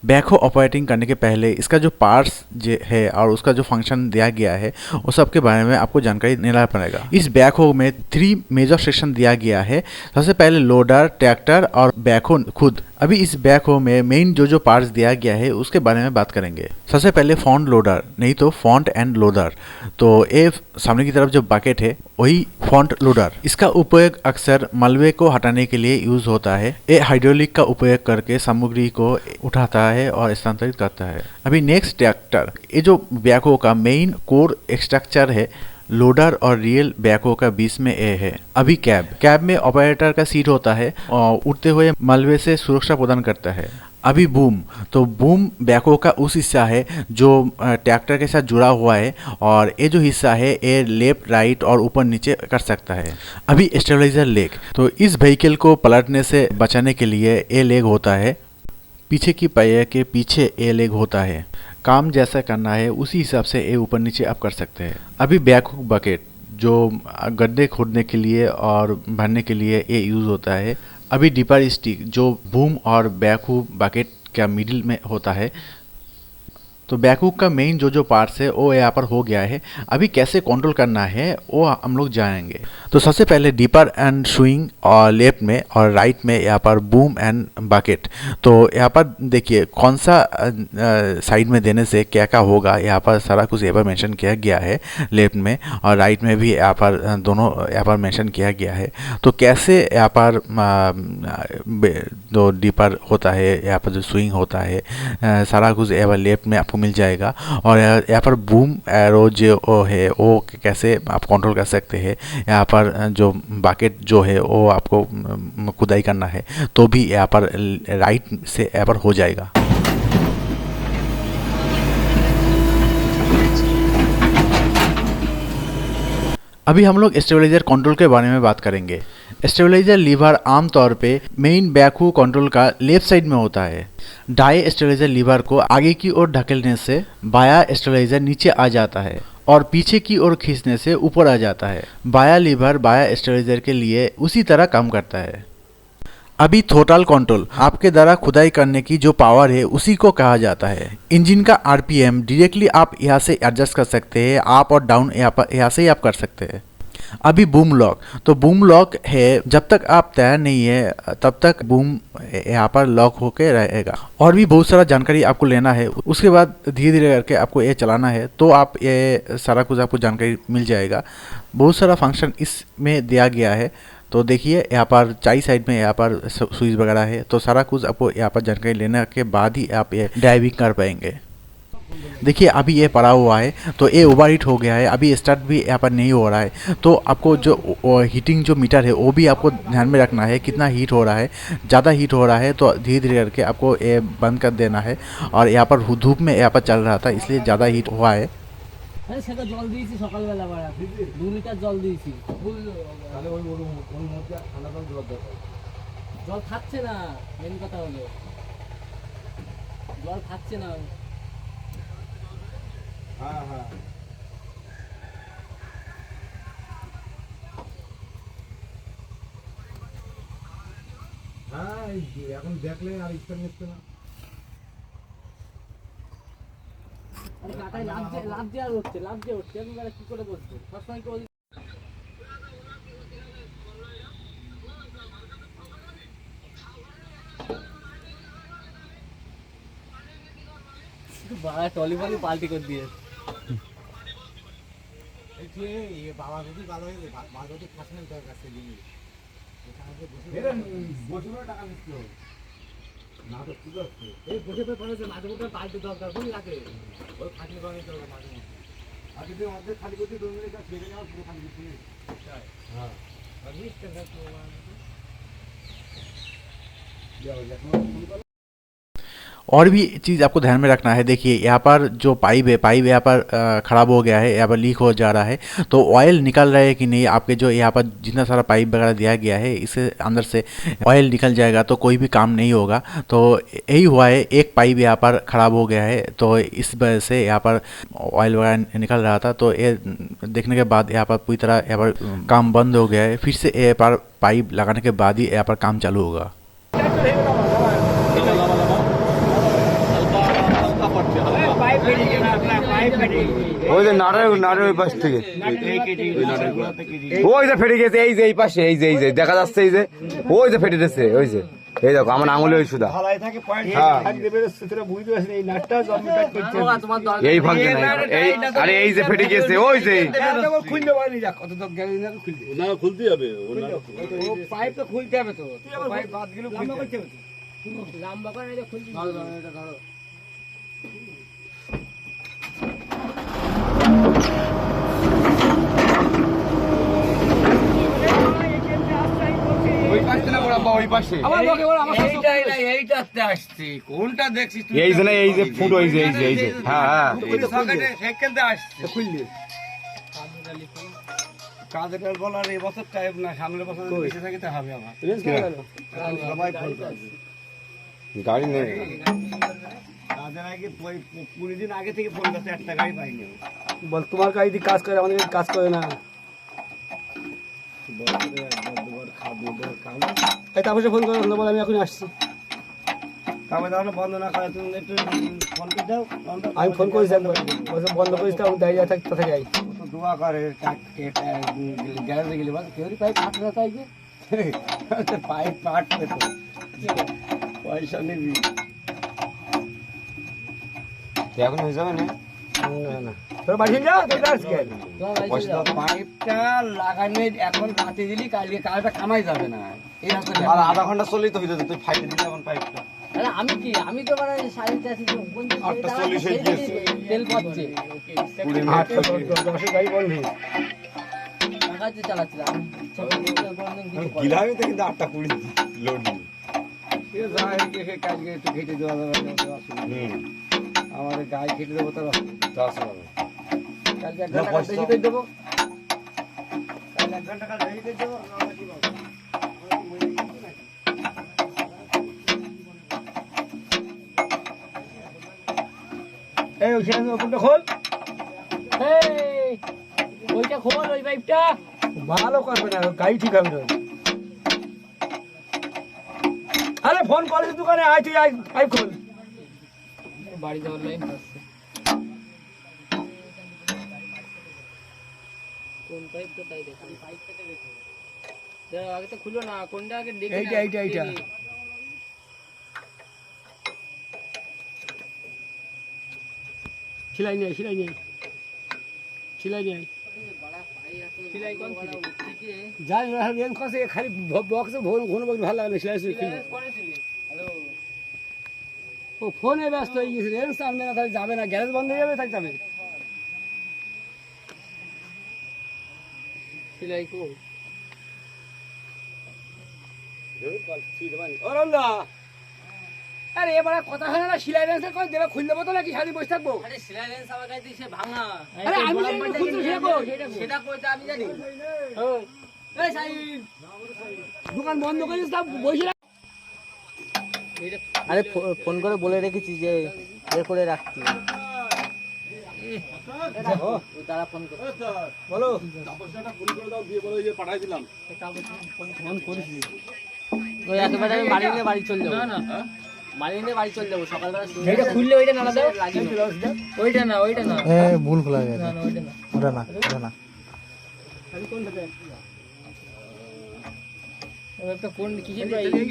Backhoe operating करने के पहले इसका जो पार्ट्स है और उसका जो फंक्शन दिया गया है वो सब के बारे में आपको जानकारी लेना पड़ेगा। इस बैकहो में 3 मेजर सेक्शन दिया गया है। सबसे पहले लोडर, ट्रैक्टर और बैकहो खुद। अभी इस बैकहो में मेन जो पार्ट्स दिया गया है उसके बारे में बात करेंगे। सबसे पहले फ्रंट लोडर, नहीं तो फ्रंट एंड लोडर। तो ये सामने की तरफ जो बकेट है वही फ्रंट लोडर। इसका उपयोग अक्सर मलबे को हटाने के लिए यूज होता है। ये हाइड्रोलिक का उपयोग करके सामग्री को उठाता है और स्थानांतरित करता है। अभी नेक्स्ट ट्रैक्टर। ये जो बैकहो का मेन कोर स्ट्रक्चर है, लोडर और रियल बैकहो का बीच में ए है। अभी कैब में ऑपरेटर का सीट होता है और उड़ते हुए मलबे से सुरक्षा प्रदान करता है। अभी बूम। तो बूम बैकहो का उस हिस्सा है जो ट्रैक्टर के साथ जुड़ा हुआ है और ये जो हिस्सा है ये लेफ्ट राइट और ऊपर नीचे कर सकता है। अभी स्टेबलाइजर लेग। तो इस व्हीकल को पलटने से बचाने के लिए ये लेग होता है। पीछे की पहिए के पीछे ये लेग होता है। काम जैसा करना है उसी हिसाब से ये ऊपर नीचे आप कर सकते हैं। अभी बैकहो बकेट जो गड्ढे खोदने के लिए और भरने के लिए ये यूज़ होता है। अभी डिपर स्टिक जो बूम और बैकहो बकेट का मिडिल में होता है। तो बैकहो का मेन जो पार्ट्स है वो यहाँ पर हो गया है। अभी कैसे कंट्रोल करना है वो हम लोग जानेंगे। तो सबसे पहले डिपर एंड स्विंग और लेफ्ट में और राइट में यहाँ पर बूम एंड बकेट। तो यहाँ पर देखिए कौन सा साइड में देने से क्या क्या होगा, यहाँ पर सारा कुछ यहाँ पर मेंशन किया गया है। लेफ्ट में और राइट में भी यहाँ पर दोनों यहाँ पर मेंशन किया गया है। तो कैसे यहाँ पर जो डिपर होता है, यहाँ पर जो स्विंग होता है, सारा कुछ यहाँ पर लेफ्ट में आपको मिल जाएगा। और यहाँ पर बूम एरो जो है वो कैसे आप कंट्रोल कर सकते हैं। यहाँ पर जो बकेट जो है वो आपको खुदाई करना है तो भी यहाँ पर राइट से यहाँ पर हो जाएगा। अभी हम लोग स्टेबलाइजर कंट्रोल के बारे में बात करेंगे। स्टेबलाइजर लीवर आमतौर पे मेन बैकहो कंट्रोल का लेफ्ट साइड में होता है। दाएं स्टेबलाइजर लीवर को आगे की ओर ढकेलने से बायां स्टेबलाइजर नीचे आ जाता है और पीछे की ओर खींचने से ऊपर आ जाता है। बायां लीवर बायां स्टेबलाइजर के लिए उसी तरह काम करता है। अभी थ्रोटल कंट्रोल आपके द्वारा खुदाई करने की जो पावर है उसी को कहा जाता है। इंजन का आरपीएम डायरेक्टली आप यहाँ से एडजस्ट कर सकते हैं। अप और डाउन यहाँ से ही आप कर सकते हैं। अभी बूम लॉक। तो बूम लॉक है, जब तक आप तैयार नहीं है तब तक बूम यहाँ पर लॉक होके रहेगा। और भी बहुत सारा जानकारी आपको लेना है, उसके बाद धीरे धीरे करके आपको ये चलाना है तो आप ये सारा कुछ आपको जानकारी मिल जाएगा। बहुत सारा फंक्शन इसमें दिया गया है। तो देखिए यहाँ पर चाई साइड में यहाँ पर स्विच वगैरह है। तो सारा कुछ आपको यहाँ पर जानकारी लेने के बाद ही आप ये ड्राइविंग कर पाएंगे। देखिए अभी ये पड़ा हुआ है तो ये ओवर हीट हो गया है। अभी स्टार्ट भी यहाँ पर नहीं हो रहा है। तो आपको जो हीटिंग जो मीटर है वो भी आपको ध्यान में रखना है कितना हीट हो रहा है। ज़्यादा हीट हो रहा है तो धीरे धीरे करके आपको ये बंद कर देना है। और यहाँ पर धूप में यहाँ पर चल रहा था इसलिए ज़्यादा हीट हुआ है। সেটা জল দিয়েছি সকালবেলা বাড়া 2 লিটার জল দিয়েছি তাহলে ওই ওর মধ্যে ঠান্ডা জল দরকার জল থাকছে না মেন কথা হলো জল থাকছে না হ্যাঁ হ্যাঁ হ্যাঁ এখন দেখলে আর ইচ্ছা নিচ্ছে না আরে কাটাই লাভ দেওয়া হচ্ছে আমি বেলা কি করে বসবো সবসময় তো বাবা টলিবলি পাল্টি করে দিয়ে ये बाबा যদি ভালো হয়ে বাবা যদি ফাসনের দরকার আছে দিন এখানে বসে টাকা নিতে হবে না তো ঠিক আছে এই বসে পে পারে মাঝে মধ্যে পাল্টি দরকার কোন লাগে ওই খাটনি বানিয়ে দরকার মাঝে মধ্যে আর যদি আমাদের খালি করতে 2 মিনিট কাজ ছেড়ে নাও পুরো খালি করতে হ্যাঁ আর মিস্ট টাকা তো যাও और भी चीज़ आपको ध्यान में रखना है। देखिए यहाँ पर जो पाइप है, पाइप यहाँ पर ख़राब हो गया है, यहाँ पर लीक हो जा रहा है। तो ऑयल निकल रहा है कि नहीं, आपके जो यहाँ पर जितना सारा पाइप वगैरह दिया गया है इसके अंदर से ऑयल निकल जाएगा तो कोई भी काम नहीं होगा। तो यही हुआ है, एक पाइप यहाँ पर ख़राब हो गया है तो इस वजह से यहाँ पर ऑयल वगैरह निकल रहा था। तो ये देखने के बाद यहाँ पर पूरी तरह यहाँ पर काम बंद हो गया है। फिर से यहाँ पर पाइप लगाने के बाद ही यहाँ पर काम चालू होगा। ওই যে নাড়ের ওই পাশ থেকে ওই যে ফেটে গেছে, এই যে এই পাশে, এই যে দেখা যাচ্ছে, এই যে ওই যে ফেটে গেছে, ওই যে এই দেখো আমার আঙুলে ওই সুদা এই ফাংশন, এই আরে এই যে ফেটে গেছে, ওই যে খুলতে হবে পাইপ তো খুলতে হবে তো, পাইপ বাদগুলো খুলতে হবে, লম্বা করে এটা খুলতে ধরো। ওই পাশে না ওরা ওই পাশে এইটাতে আসছে কোনটা দেখছিস তুই? এই যে না, এই যে ফুট, এই যে হ্যাঁ সকেটে সেকেন্ডে আসছে খুললি কাজের বলার এই বছর টাইপ না, সামনের বছর বেঁচে থাকতে হবে আমার সবাই ফোন করে গাড়ি নেই কাজের আগে 20 দিন আগে থেকে ফোন করতে, একটা গাড়ি পাইনি বল তোমার গাড়ি দিয়ে কাজ করে, আমাদের গাড়ি কাজ করে না। এই তাপসে ফোন করে বল আমি এখন আসছি। তারপরে তাহলে বন্ধ না করে তুমি একটু ফোন করে দাও। আমি ফোন করেছি একবার, বলছে বন্ধ করিস তো, আমি দাঁড়িয়ে থাকি কোথা যাই। তো দোয়া করে গ্যারেজে গেলে বল কেউ পাইপ ফাটবে না, তাই কি পাইপ ফাটবে তো পয়সা নিবি এখন হয়ে যাবে না, না তোর বাড়ি যাও, তোর আসছি পাইপটা লাগানো এখন রাতে দিলি কালটা কামাই যাবে না। এই আসলে আর আধা ঘন্টা চললেই তো হয়ে যেত, তুই ফাইটে দিলি এখন পাইপটা। আমি তো মানে 4:30 তেল পাচ্ছে গাড়ি বন্ধ টাকাতে চালাচ্ছিলাম গিলামি তো কিন্তু 8:20 লোড দিই। কালকে একটু খেটে দেওয়া যাবে আমাদের গায়ে খেটে দেবো, তার কালকে 1 ঘন্টা বেশি করে দেবো, কাল 1 ঘন্টা কাল বেশি করে দেবো। এই ওখানে ওখানটা খোল, ওইটা খোল, ওই পাইপটা ভালো করবে না, গাড়ি ঠিক হবে না। আরে ফোন কলেজ দোকানে আয়, তুই আয়, পাইপ খোল। বাড়ি যাওয়ার লাইন আসছে। কোন পাইপ তো তাই দেখি, পাইপটা দেখি দাঁড়াও, আগে তো খুলো না, কোনটা আগে দেখি না। এইটা সিলাই নেই সিলাই কোন ছিল? যাই রেঞ্জ কসে খালি বক্সে ঘন বক্স ভালো লাগে না, সিলাই করেছিলি? হ্যালো, ও ফোনে ব্যস্ত হয়ে গেছে, রেঞ্জ আনবে না, তাহলে যাবে না, গ্যারেজ বন্ধ হয়ে যাবে, তাই যাবে। সিলাই কো আরে এবারে কথা হয় না, সিলাই রেঞ্জ করে দেবে, খুলে দেবো তো নাকি সারি বসে থাকবো? আরে সিলাই লেন্স আমার কাছে সে ভাঙা। আরে আমি জানি না, খুলতে শেখো। সেটা কইতে আমি জানি। এই সাইড দোকান বন্ধ করে সব বসে রাখ। আরে ফোন করে বলে রেখেছি যে বের করে রাখছি। তারা ফোন করে বলো, ওই একেবারে আমি বাড়ি নিয়ে বাড়ি চলে যাবো। না না বাড়ি নিয়ে বাড়ি চলে যাবো সকালবেলা। এটা খুললে ওইটা নাড়া দাও, ওইটা না ওইটা না, ভুল খোলা গেছে, না না ওইটা না, ওটা না, ওটা না। ওই একটা কোন কিসের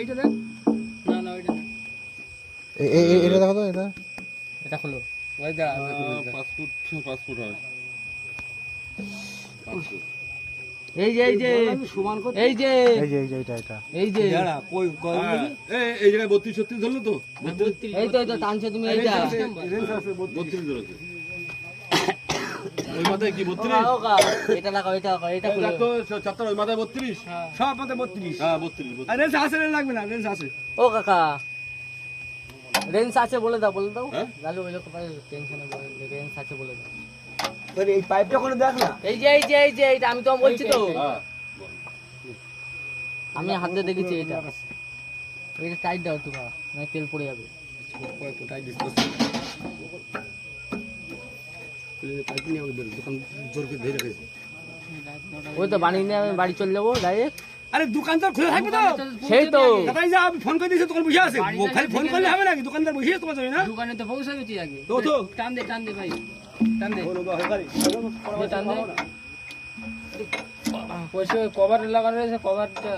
এইটা দেখ, না না ওইটা না, এটা দেখো তো, এটা এটা খোলো। ওই দা 5 ফুট হয়। এই যে সমান করতে এই যে এটা এই যে কই এই জায়গায় 32-36 ধরলো তো, এই তো টানছো তুমি এইটা। রেঞ্জ আছে 32 ধরেছে। ওই মাথায় কি 32? এটা লাগাও, এটা লাগাও, এটা খুলো। দেখো চারটার ওই মাথায় 32। সব মতে 32। হ্যাঁ 32। আর রেঞ্জ আছে, লাগবে না, রেঞ্জ আছে। ও কাকা রেঞ্জ আছে বলে দাও, বলে দাও। হ্যাঁ? লালু ওই লোক টেনশনে বলে রেঞ্জ আছে বলে দাও। তোর এই পাইপটা করে দেখ না। এই যে এটা আমি তো বলছি তো, হ্যাঁ আমি হাতে দেখেছি এটা। এটা টাইট দাও তোমরা, না তেল পড়ে যাবে। পাইপ নিয়ে আমাকে দোকান জোর করে ধরে রেখেছে। ওই তো বানিয়ে নিয়ে আমি বাড়ি চলে যাবো ডাইরেক্ট। আরে দোকান তো খুলে থাকবে তো। সেই তো তাই যা, আমি ফোন করে দিয়েছি, দোকান বসে আছে। খালি ফোন করলে হবে নাকি? দোকানদার বসে আছে তোমার জন্য না? দোকানে তো পৌঁছাবে তুই আগে। তো টান দে ভাই। টান দে টান দে পয়সা কভার লাগানো রয়েছে কভারটা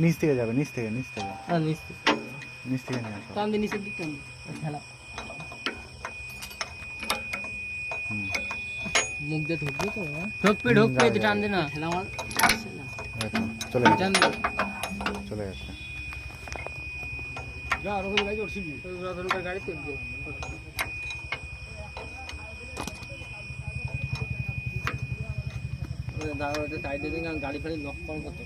নিচ থেকে যাবে, নিচ থেকে নিচ থেকে নিচ নিচ থেকে নিয়ে আসো। টান দে নিচের দিক টান দে খেলা মুখ দিয়ে ঢুকবে তো ঢুকবে ঢুকবে তো টান দে না খেলা আমার দেখো, চলে গেছে টান দে চলে গেছে। যা রকম গাড়ি উঠছিবি রতনকার গাড়ি তুলবে দাঁড়াও সাইডে দিন গাড়ি ফাড়ি নক কর কত